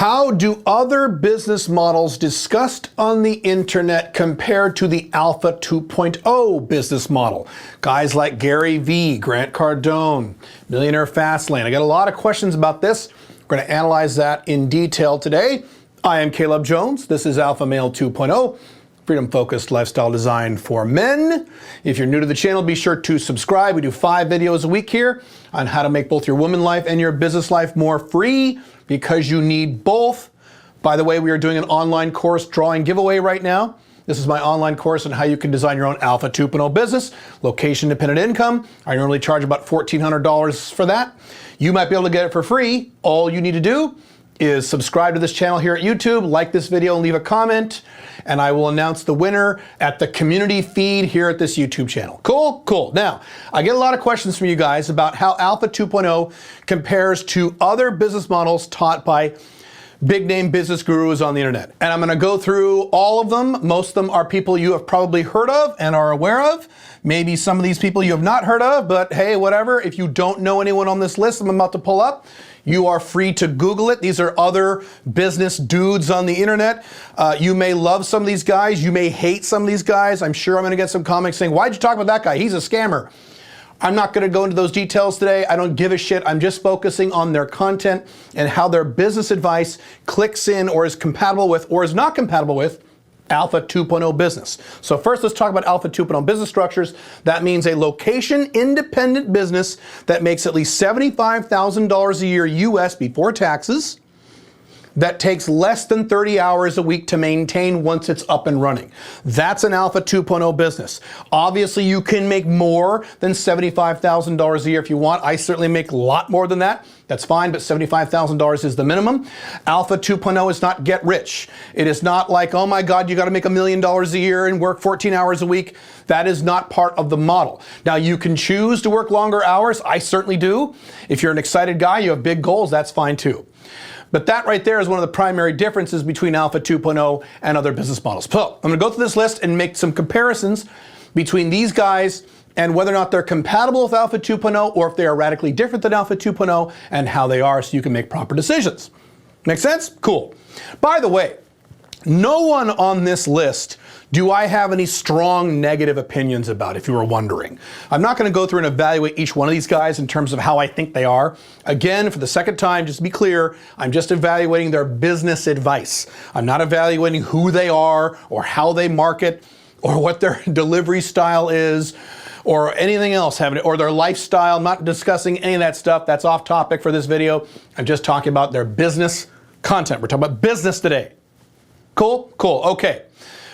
How do other business models discussed on the internet compare to the Alpha 2.0 business model? Guys like Gary Vee, Grant Cardone, Millionaire Fastlane. I got a lot of questions about this. We're going to analyze that in detail today. I am Caleb Jones. This is Alpha Male 2.0, freedom-focused lifestyle design for men. If you're new to the channel, be sure to subscribe. We do 5 videos a week here on how to make both your woman life and your business life more free, because you need both. By the way, we are doing an online course drawing giveaway right now. This is my online course on how you can design your own Alpha 2.0 business, location-dependent income. I normally charge about $1,400 for that. You might be able to get it for free. All you need to do is subscribe to this channel here at YouTube, like this video and leave a comment, and I will announce the winner at the community feed here at this YouTube channel. Cool? Cool. Now, I get a lot of questions from you guys about how Alpha 2.0 compares to other business models taught by big name business gurus on the internet. And I'm gonna go through all of them. Most of them are people you have probably heard of and are aware of. Maybe some of these people you have not heard of, but hey, whatever. If you don't know anyone on this list I'm about to pull up, you are free to Google it. These are other business dudes on the internet. You may love some of these guys. You may hate some of these guys. I'm sure I'm gonna get some comments saying, why'd you talk about that guy? He's a scammer. I'm not gonna go into those details today. I don't give a shit. I'm just focusing on their content and how their business advice clicks in or is compatible with or is not compatible with Alpha 2.0 business. So first, let's talk about Alpha 2.0 business structures. That means a location-independent business that makes at least $75,000 a year US before taxes, that takes less than 30 hours a week to maintain once it's up and running. That's an Alpha 2.0 business. Obviously, you can make more than $75,000 a year if you want. I certainly make a lot more than that. That's fine, but $75,000 is the minimum. Alpha 2.0 is not get rich. It is not like, oh my God, you got to make $1 million a year and work 14 hours a week. That is not part of the model. Now, you can choose to work longer hours. I certainly do. If you're an excited guy, you have big goals, that's fine too. But that right there is one of the primary differences between Alpha 2.0 and other business models. So I'm gonna go through this list and make some comparisons between these guys and whether or not they're compatible with Alpha 2.0 or if they are radically different than Alpha 2.0 and how they are, so you can make proper decisions. Make sense? Cool. By the way, no one on this list do I have any strong negative opinions about, if you were wondering. I'm not gonna go through and evaluate each one of these guys in terms of how I think they are. Again, for the second time, just to be clear, I'm just evaluating their business advice. I'm not evaluating who they are or how they market or what their delivery style is or anything else, or their lifestyle. I'm not discussing any of that stuff. That's off topic for this video. I'm just talking about their business content. We're talking about business today. Cool? Cool, okay.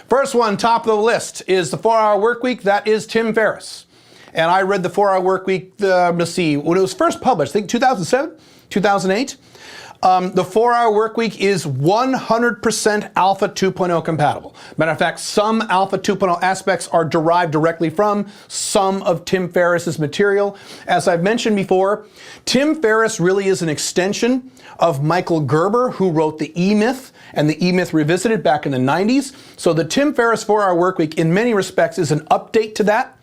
First one, top of the list, is the 4-Hour Workweek. That is Tim Ferriss. And I read the 4-Hour Workweek, let's see, when it was first published, I think 2007, 2008. The 4-Hour Workweek is 100% Alpha 2.0 compatible. Matter of fact, some Alpha 2.0 aspects are derived directly from some of Tim Ferriss's material. As I've mentioned before, Tim Ferriss really is an extension of Michael Gerber, who wrote the E-Myth and the E-Myth Revisited back in the 90s. So the Tim Ferriss 4-Hour Workweek in many respects is an update to that.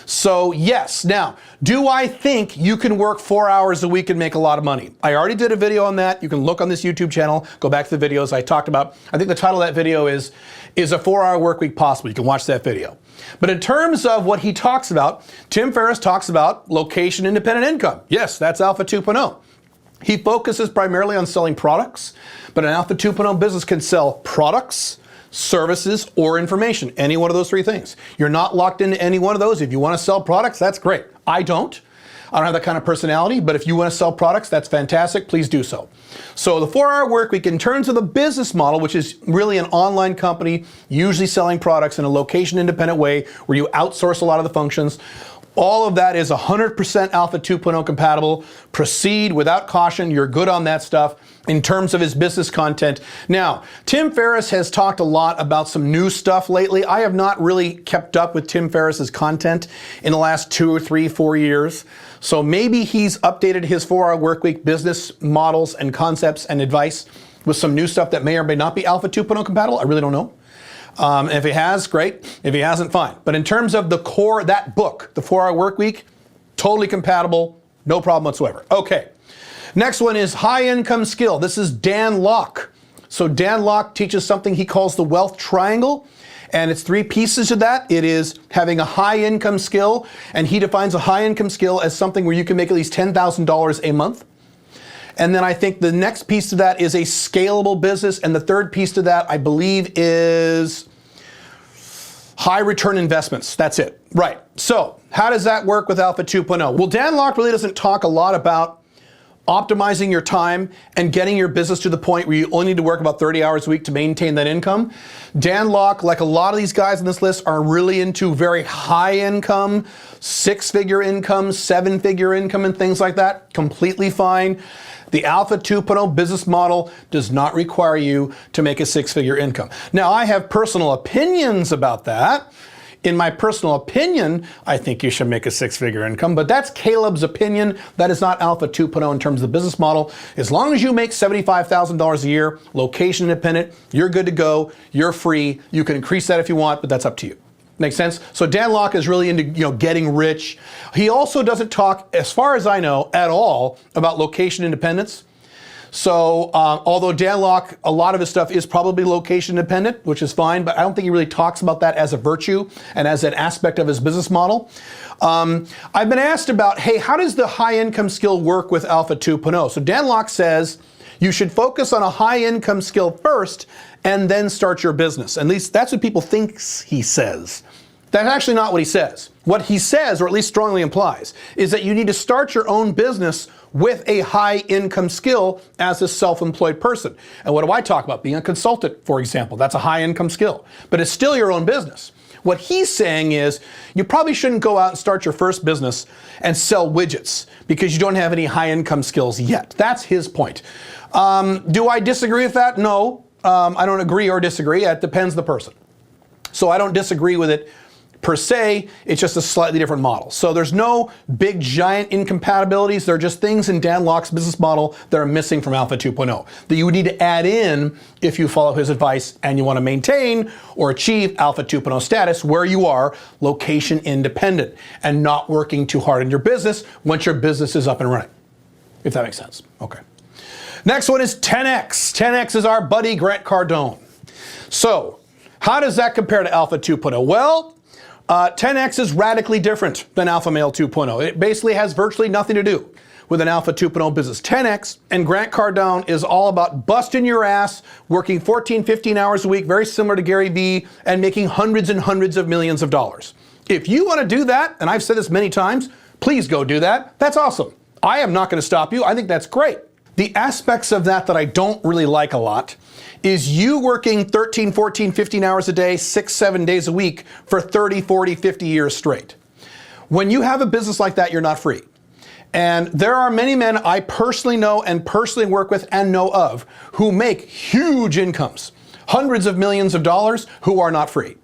So yes, now, do I think you can work 4 hours a week and make a lot of money? I already did a video on that. You can look on this YouTube channel, go back to the videos I talked about. I think the title of that video is a 4-Hour Workweek possible? You can watch that video. But in terms of what he talks about, Tim Ferriss talks about location independent income. Yes, that's Alpha 2.0. He focuses primarily on selling products, but an Alpha 2.0 business can sell products, services, or information. Any one of those 3 things. You're not locked into any one of those. If you want to sell products, that's great. I don't. I don't have that kind of personality, but if you want to sell products, that's fantastic. Please do so. So the 4-Hour Workweek, in terms of the business model, which is really an online company, usually selling products in a location-independent way, where you outsource a lot of the functions, all of that is 100% Alpha 2.0 compatible. Proceed without caution. You're good on that stuff in terms of his business content. Now, Tim Ferriss has talked a lot about some new stuff lately. I have not really kept up with Tim Ferriss's content in the last 2 or 3, 4 years. So maybe he's updated his 4-Hour Workweek business models and concepts and advice with some new stuff that may or may not be Alpha 2.0 compatible. I really don't know. If he has, great. If he hasn't, fine. But in terms of the core, that book, the 4-Hour Workweek, totally compatible, no problem whatsoever. Okay. Next one is high income skill. This is Dan Lok. So Dan Lok teaches something he calls the wealth triangle. And it's 3 pieces to that. It is having a high income skill. And he defines a high income skill as something where you can make at least $10,000 a month. And then I think the next piece to that is a scalable business. And the third piece to that, I believe, is high return investments. That's it. Right. So how does that work with Alpha 2.0? Well, Dan Lok really doesn't talk a lot about optimizing your time and getting your business to the point where you only need to work about 30 hours a week to maintain that income. Dan Lok, like a lot of these guys on this list, are really into very high income, 6-figure income, 7-figure income, and things like that. Completely fine. The Alpha 2.0 business model does not require you to make a 6-figure income. Now, I have personal opinions about that. In my personal opinion, I think you should make a 6-figure income, but that's Caleb's opinion. That is not Alpha 2.0 in terms of the business model. As long as you make $75,000 a year, location independent, you're good to go, you're free. You can increase that if you want, but that's up to you. Makes sense? So Dan Lok is really into getting rich. He also doesn't talk, as far as I know, at all about location independence. So although Dan Lok, a lot of his stuff is probably location independent, which is fine, but I don't think he really talks about that as a virtue and as an aspect of his business model. I've been asked about, hey, how does the high income skill work with Alpha 2.0? So Dan Lok says you should focus on a high income skill first and then start your business. At least that's what people think he says. That's actually not what he says. What he says, or at least strongly implies, is that you need to start your own business with a high income skill as a self-employed person. And what do I talk about? Being a consultant, for example. That's a high income skill, but it's still your own business. What he's saying is you probably shouldn't go out and start your first business and sell widgets because you don't have any high income skills yet. That's his point. Do I disagree with that? No, I don't agree or disagree. It depends on the person. So I don't disagree with it per se, it's just a slightly different model. So there's no big giant incompatibilities. They're just things in Dan Lok's business model that are missing from Alpha 2.0 that you would need to add in if you follow his advice and you want to maintain or achieve Alpha 2.0 status where you are location independent and not working too hard in your business once your business is up and running. If that makes sense. Okay. Next one is 10X. 10X is our buddy Grant Cardone. So how does that compare to Alpha 2.0? Well, 10X is radically different than Alpha Male 2.0. It basically has virtually nothing to do with an Alpha 2.0 business. 10X and Grant Cardone is all about busting your ass, working 14, 15 hours a week, very similar to Gary Vee, and making hundreds and hundreds of millions of dollars. If you want to do that, and I've said this many times, please go do that. That's awesome. I am not going to stop you. I think that's great. The aspects of that I don't really like a lot is you working 13, 14, 15 hours a day, 6, 7 days a week for 30, 40, 50 years straight. When you have a business like that, you're not free. And there are many men I personally know and personally work with and know of who make huge incomes, hundreds of millions of dollars, who are not free.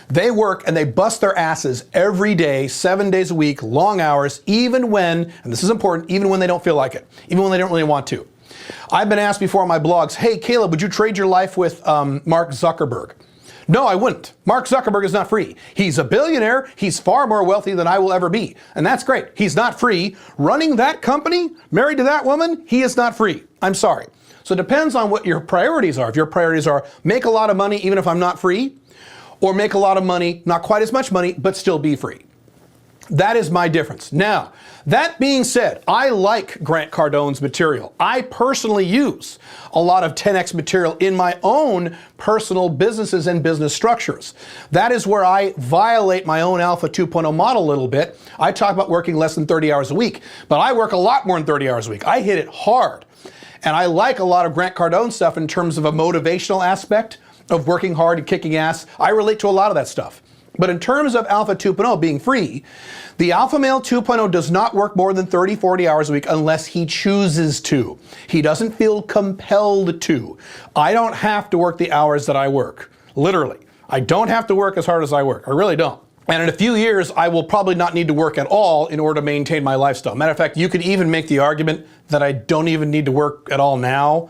They work and they bust their asses every day, 7 days a week, long hours, even when, and this is important, even when they don't feel like it, even when they don't really want to. I've been asked before on my blogs, hey, Caleb, would you trade your life with Mark Zuckerberg? No, I wouldn't. Mark Zuckerberg is not free. He's a billionaire. He's far more wealthy than I will ever be. And that's great. He's not free. Running that company, married to that woman, he is not free. I'm sorry. So it depends on what your priorities are. If your priorities are make a lot of money even if I'm not free, or make a lot of money, not quite as much money, but still be free. That is my difference. Now, that being said, I like Grant Cardone's material. I personally use a lot of 10X material in my own personal businesses and business structures. That is where I violate my own Alpha 2.0 model a little bit. I talk about working less than 30 hours a week, but I work a lot more than 30 hours a week. I hit it hard. And I like a lot of Grant Cardone stuff in terms of a motivational aspect of working hard and kicking ass. I relate to a lot of that stuff. But in terms of Alpha 2.0 being free, the Alpha Male 2.0 does not work more than 30, 40 hours a week unless he chooses to. He doesn't feel compelled to. I don't have to work the hours that I work. Literally. I don't have to work as hard as I work. I really don't. And in a few years, I will probably not need to work at all in order to maintain my lifestyle. Matter of fact, you could even make the argument that I don't even need to work at all now.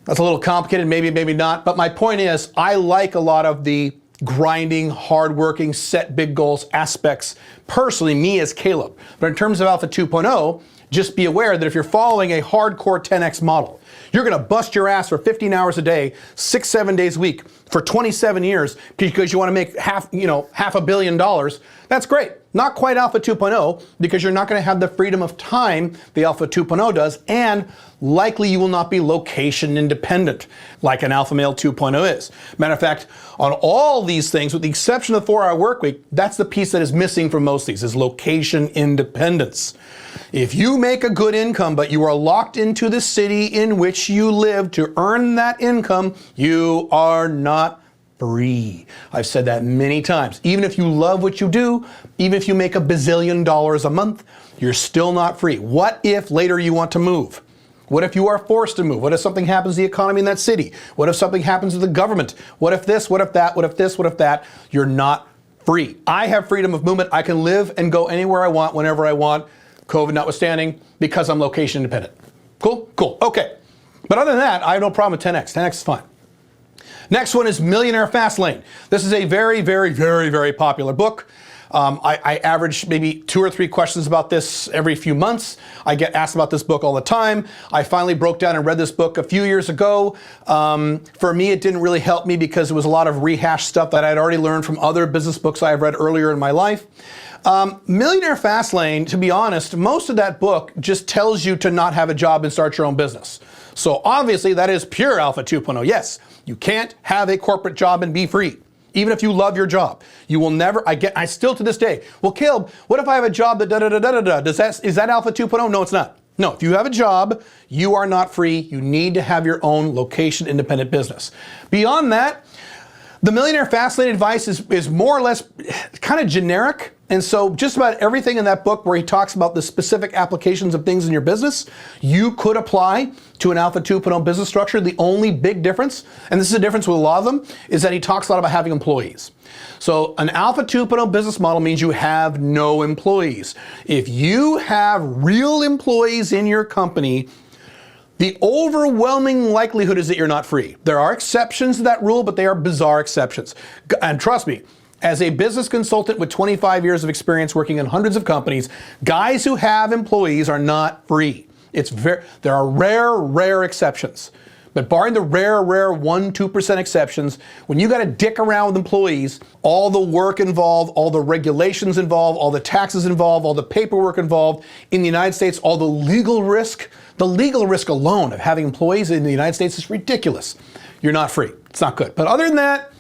That's a little complicated, maybe, maybe not. But my point is, I like a lot of the grinding, hardworking, set big goals aspects, personally, me as Caleb. But in terms of Alpha 2.0, just be aware that if you're following a hardcore 10x model, you're going to bust your ass for 15 hours a day, 6-7 days a week for 27 years because you want to make half $500 million. That's great. Not quite Alpha 2.0 because you're not going to have the freedom of time the Alpha 2.0 does, and likely you will not be location independent like an Alpha Male 2.0 is. Matter of fact, on all these things, with the exception of the 4-hour work week, that's the piece that is missing from most of these, is location independence. If you make a good income, but you are locked into the city in which you live to earn that income, you are not free. I've said that many times. Even if you love what you do, even if you make $1 bazillion a month, you're still not free. What if later you want to move? What if you are forced to move? What if something happens to the economy in that city? What if something happens to the government? What if this? What if that? What if this? What if that? You're not free. I have freedom of movement. I can live and go anywhere I want, whenever I want, COVID notwithstanding, because I'm location independent. Cool? Cool. Okay. But other than that, I have no problem with 10X. 10X is fine. Next one is Millionaire Fastlane. This is a very, very, very, very popular book. I average maybe 2 or 3 questions about this every few months. I get asked about this book all the time. I finally broke down and read this book a few years ago. For me, it didn't really help me because it was a lot of rehashed stuff that I'd already learned from other business books I have read earlier in my life. Millionaire Fastlane, to be honest, most of that book just tells you to not have a job and start your own business. So obviously that is pure Alpha 2.0. Yes, you can't have a corporate job and be free. Even if you love your job, you will never, I still to this day, well, Caleb, what if I have a job that da-da-da-da-da-da? Is that Alpha 2.0? No, it's not. No, if you have a job, you are not free. You need to have your own location independent business. Beyond that, the Millionaire Fastlane advice is more or less kind of generic. And so just about everything in that book where he talks about the specific applications of things in your business, you could apply to an Alpha 2.0 business structure. The only big difference, and this is a difference with a lot of them, is that he talks a lot about having employees. So an Alpha 2.0 business model means you have no employees. If you have real employees in your company, the overwhelming likelihood is that you're not free. There are exceptions to that rule, but they are bizarre exceptions. And trust me, as a business consultant with 25 years of experience working in hundreds of companies, guys who have employees are not free. There are rare exceptions. But barring the rare 1-2% exceptions, when you got to dick around with employees, all the work involved, all the regulations involved, all the taxes involved, all the paperwork involved in the United States, all the legal risk alone of having employees in the United States is ridiculous. You're not free. It's not good. But other than that,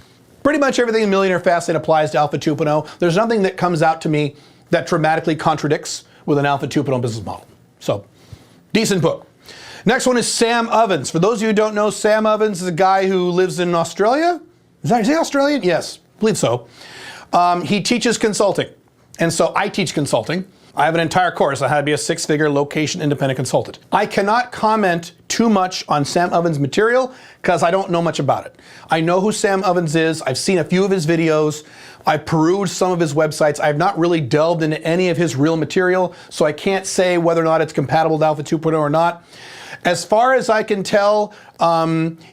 pretty much everything in Millionaire Fastlane applies to Alpha 2.0. There's nothing that comes out to me that dramatically contradicts with an Alpha 2.0 business model. So, decent book. Next one is Sam Ovens. For those of you who don't know, Sam Ovens is a guy who lives in Australia. Is he Australian? Yes, I believe so. He teaches consulting. And so I teach consulting. I have an entire course on how to be a 6-figure location independent consultant. I cannot comment too much on Sam Ovens' material because I don't know much about it. I know who Sam Ovens is. I've seen a few of his videos. I've perused some of his websites. I've not really delved into any of his real material, so I can't say whether or not it's compatible with Alpha 2.0 or not. As far as I can tell,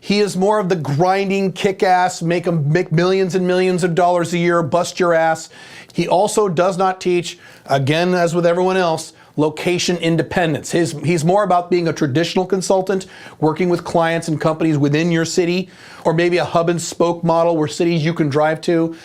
he is more of the grinding, kick-ass, make millions and millions of dollars a year, bust your ass. He also does not teach, again, as with everyone else, location independence. He's more about being a traditional consultant, working with clients and companies within your city, or maybe a hub and spoke model where cities you can drive to.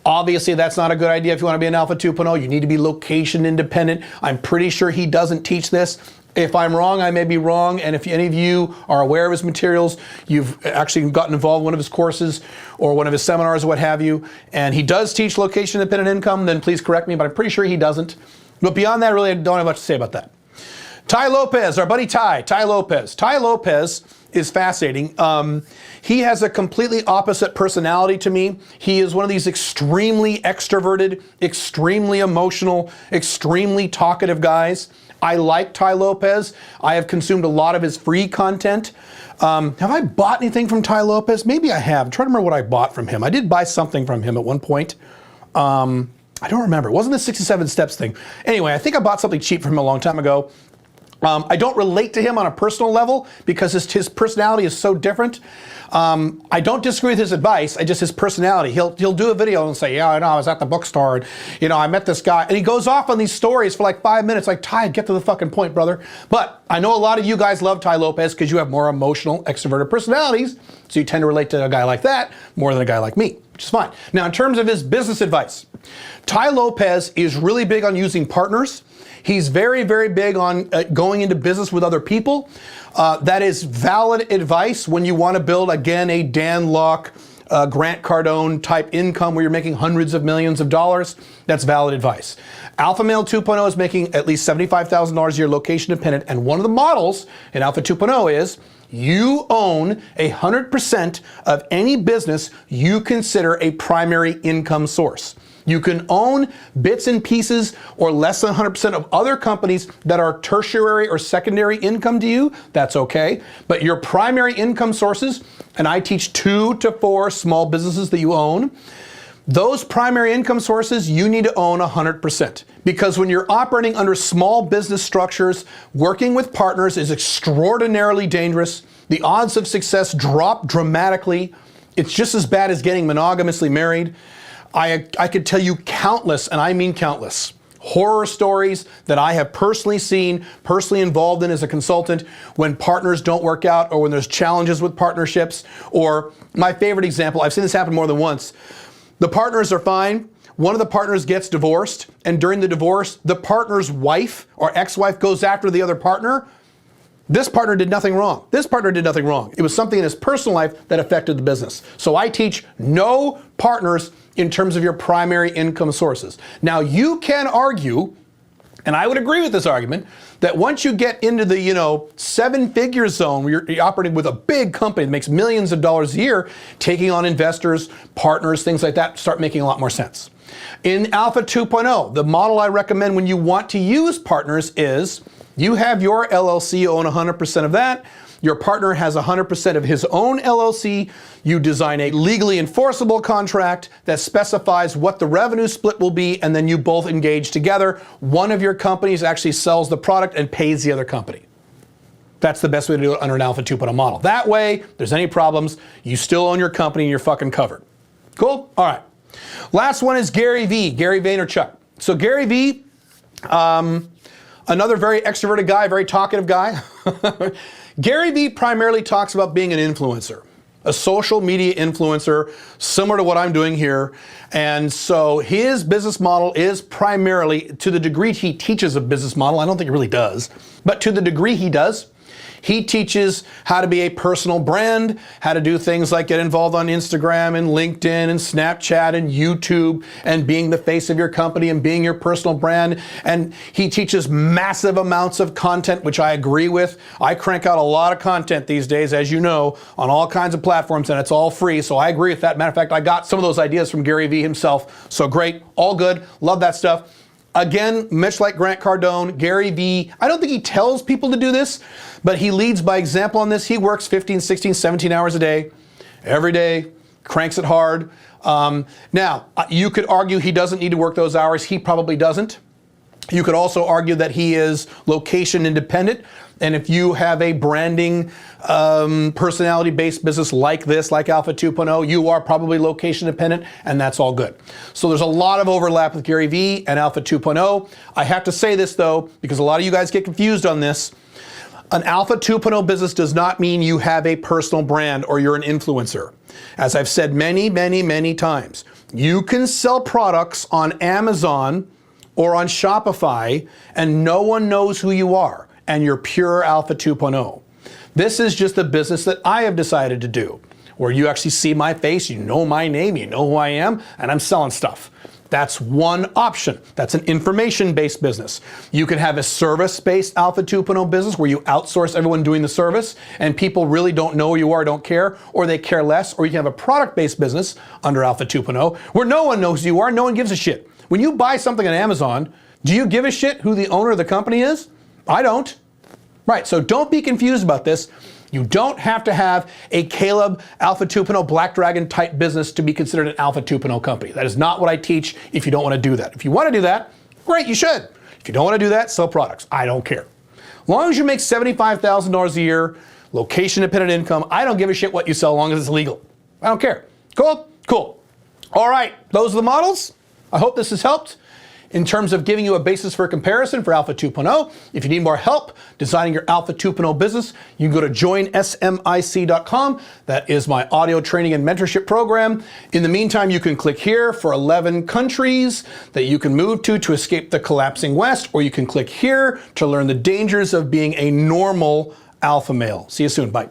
Obviously, that's not a good idea if you want to be an Alpha 2.0. You need to be location independent. I'm pretty sure he doesn't teach this. If I'm wrong, I may be wrong, and if any of you are aware of his materials, you've actually gotten involved in one of his courses or one of his seminars or what have you, and he does teach location independent income, then please correct me, but I'm pretty sure he doesn't. But beyond that, really, I don't have much to say about that. Tai Lopez, our buddy Tai Lopez. Tai Lopez is fascinating. He has a completely opposite personality to me. He is one of these extremely extroverted, extremely emotional, extremely talkative guys. I like Tai Lopez. I have consumed a lot of his free content. Have I bought anything from Tai Lopez? Maybe I have. I'm trying to remember what I bought from him. I did buy something from him at one point. I don't remember. It wasn't the 67 steps thing. Anyway, I think I bought something cheap from him a long time ago. I don't relate to him on a personal level because his personality is so different. I don't disagree with his advice. His personality. He'll do a video and say, yeah, I know, I was at the bookstore and, I met this guy. And he goes off on these stories for like 5 minutes. Like, Tai, get to the fucking point, brother. But I know a lot of you guys love Tai Lopez because you have more emotional, extroverted personalities. So you tend to relate to a guy like that more than a guy like me, which is fine. Now, in terms of his business advice, Tai Lopez is really big on using partners. He's very, very big on going into business with other people. That is valid advice when you want to build, again, a Dan Lok, Grant Cardone type income where you're making hundreds of millions of dollars. That's valid advice. Alpha Male 2.0 is making at least $75,000 a year location dependent. And one of the models in Alpha 2.0 is you own 100% of any business you consider a primary income source. You can own bits and pieces or less than 100% of other companies that are tertiary or secondary income to you. That's okay. But your primary income sources, and I teach 2 to 4 small businesses that you own, those primary income sources you need to own 100%. Because when you're operating under small business structures, working with partners is extraordinarily dangerous. The odds of success drop dramatically. It's just as bad as getting monogamously married. I could tell you countless, and I mean countless, horror stories that I have personally seen, personally involved in as a consultant when partners don't work out or when there's challenges with partnerships. Or my favorite example, I've seen this happen more than once. The partners are fine. One of the partners gets divorced, and during the divorce, the partner's wife or ex-wife goes after the other partner. This partner did nothing wrong. This partner did nothing wrong. It was something in his personal life that affected the business. So I teach no partners in terms of your primary income sources. Now you can argue, and I would agree with this argument, that once you get into the 7-figure zone where you're operating with a big company that makes millions of dollars a year, taking on investors, partners, things like that start making a lot more sense. In Alpha 2.0, the model I recommend when you want to use partners is you have your LLC, own 100% of that. Your partner has 100% of his own LLC. You design a legally enforceable contract that specifies what the revenue split will be, and then you both engage together. One of your companies actually sells the product and pays the other company. That's the best way to do it under an Alpha 2.0 model. That way, if there's any problems, you still own your company and you're fucking covered. Cool? All right. Last one is Gary Vaynerchuk. So Gary V, another very extroverted guy, very talkative guy. Gary V primarily talks about being an influencer, a social media influencer, similar to what I'm doing here. And so his business model is primarily, to the degree he teaches a business model, I don't think he really does, but to the degree he does, he teaches how to be a personal brand, how to do things like get involved on Instagram and LinkedIn and Snapchat and YouTube and being the face of your company and being your personal brand. And he teaches massive amounts of content, which I agree with. I crank out a lot of content these days, as you know, on all kinds of platforms, and it's all free. So I agree with that. Matter of fact, I got some of those ideas from Gary Vee himself. So great, all good, love that stuff. Again, much like Grant Cardone, Gary Vee, I don't think he tells people to do this, but he leads by example on this. He works 15, 16, 17 hours a day, every day, cranks it hard. Now, you could argue he doesn't need to work those hours. He probably doesn't. You could also argue that he is location independent. And if you have a branding, personality-based business like this, like Alpha 2.0, you are probably location dependent, and that's all good. So there's a lot of overlap with Gary Vee and Alpha 2.0. I have to say this though, because a lot of you guys get confused on this. An Alpha 2.0 business does not mean you have a personal brand or you're an influencer. As I've said many, many, many times, you can sell products on Amazon or on Shopify and no one knows who you are, and you're pure Alpha 2.0. This is just a business that I have decided to do, where you actually see my face, you know my name, you know who I am, and I'm selling stuff. That's one option. That's an information-based business. You can have a service-based Alpha 2.0 business where you outsource everyone doing the service and people really don't know who you are, don't care, or they care less. Or you can have a product-based business under Alpha 2.0 where no one knows who you are, no one gives a shit. When you buy something on Amazon, do you give a shit who the owner of the company is? I don't. Right, so don't be confused about this. You don't have to have a Caleb Alpha 2.0 Black Dragon type business to be considered an Alpha 2.0 company. That is not what I teach if you don't want to do that. If you want to do that, great, you should. If you don't want to do that, sell products. I don't care. As long as you make $75,000 a year, location-dependent income, I don't give a shit what you sell as long as it's legal. I don't care. Cool? Cool. All right, those are the models. I hope this has helped in terms of giving you a basis for comparison for Alpha 2.0. If you need more help designing your Alpha 2.0 business, you can go to joinsmic.com. That is my audio training and mentorship program. In the meantime, you can click here for 11 countries that you can move to escape the collapsing West, or you can click here to learn the dangers of being a normal alpha male. See you soon. Bye.